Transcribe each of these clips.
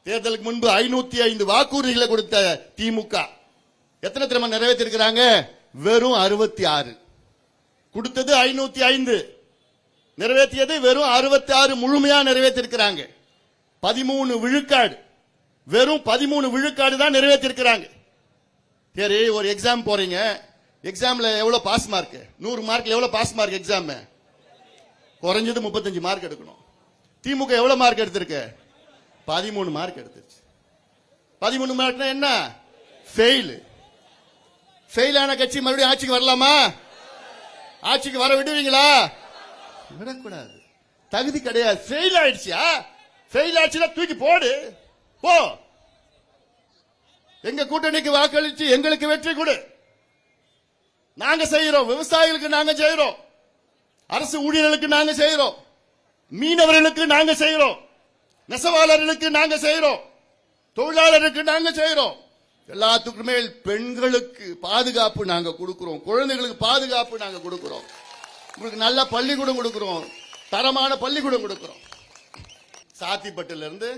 தேர்தலுக்கு முன்பு 505 வாக்குறுதிகளை கொடுத்த திமுக எத்தனை திறமை நிறைவேற்றிருக்கிறாங்க? வெறும் 66. கொடுத்தது 505, நிறைவேற்றியது வெறும் 66 முழுமையா நிறைவேற்றிருக்கிறாங்க. 13 விழுக்காடு, வெறும் 13 விழுக்காடு தான் நிறைவேற்றிருக்கிறாங்க. சரி, ஒரு எக்ஸாம் போறீங்க, எக்ஸாம்ல எவ்வளவு பாஸ் மார்க்? 100 மார்க்ல எவ்வளவு பாஸ் மார்க்? எக்ஸாம் குறைஞ்சது 35 மார்க் எடுக்கணும். திமுக எவ்வளவு மார்க் எடுத்திருக்கு? 13 மார்க் எடுத்துச்சு. 13 மார்க்னா என்ன? ஃபெயில். ஃபெயிலான கட்சி மறுபடியும் ஆட்சிக்கு வரலாமா? ஆட்சிக்கு வர விடுவீங்களா? விடக்கூடாது. தகுதி கிடையாது. ஃபெயில் ஆயிடுச்சியா? ஃபெயில் ஆயிடுச்சுன்னா தூக்கி போடு, போ. எங்க கூட்டணிக்கு வாக்களிச்சு எங்களுக்கு வெற்றி கொடு. நாங்க செய்யறோம். விவசாயிகளுக்கு நாங்க செய்யறோம், அரசு ஊழியர்களுக்கு நாங்க செய்யறோம், மீனவர்களுக்கு நாங்க செய்யறோம், நெசவாளர்களுக்கு நாங்க செய்யறோம், தொழிலாளருக்கு நாங்க செய்யறோம். எல்லாத்துக்குமே பெண்களுக்கு பாதுகாப்பு நாங்க கொடுக்கிறோம், குழந்தைகளுக்கு பாதுகாப்பு நாங்க கொடுக்கிறோம், உங்களுக்கு நல்ல பள்ளிக்கூடம் கொடுக்கிறோம், தரமான பள்ளிக்கூடம் கொடுக்கிறோம். சாத்திப்பட்டில இருந்து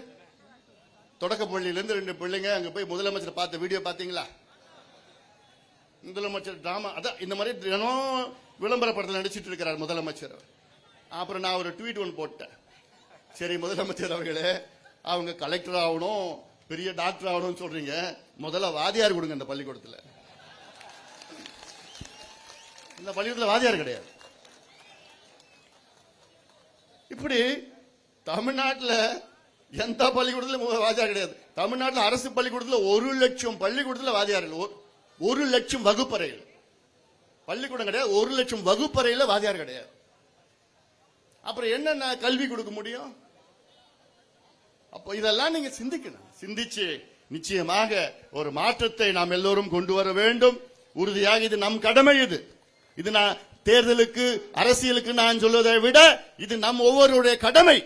தொடக்கப்பள்ளியில இருந்து 2 பிள்ளைங்க அங்க போய் முதலமைச்சர் பார்த்த வீடியோ பாத்தீங்களா? முதலமைச்சர் டிராமா அதான் இந்த மாதிரி தினம் விளம்பர படத்தில் நடிச்சிட்டு இருக்கிறார் முதலமைச்சர். அப்புறம் நான் ஒரு ட்வீட் ஒன்று போட்டேன். சரி முதலமைச்சர் அவர்களே, அவங்க கலெக்டர் ஆகணும், பெரிய டாக்டர் ஆகணும்னு சொல்றீங்க, முதல்ல வாதியார் கொடுங்க. இந்த பள்ளிக்கூடத்தில், இந்த பள்ளிக்கூடத்தில் வாதியார் கிடையாது. இப்படி தமிழ்நாட்டில் எந்த பள்ளிக்கூடத்தில் வாதியார் கிடையாது. தமிழ்நாட்டில் அரசு பள்ளிக்கூடத்தில் 1 லட்சம் பள்ளிக்கூடத்தில் வாதியார்கள், 1 லட்சம் வகுப்பறைகள். பள்ளிக்கூடம் கிடையாது, 1 லட்சம் வகுப்பறையில் வாதியார் கிடையாது. அப்புறம் என்னென்ன கல்வி கொடுக்க முடியும்? அப்போ இதெல்லாம் நீங்க சிந்திக்கணும். சிந்திச்சு நிச்சயமாக ஒரு மாற்றத்தை நாம் எல்லோரும் கொண்டு வர வேண்டும். உறுதியாக இது நம் கடமை. இது நான் தேர்தலுக்கு அரசியலுக்கு நான் சொல்வதை விட இது நம் ஒவ்வொருடைய கடமை.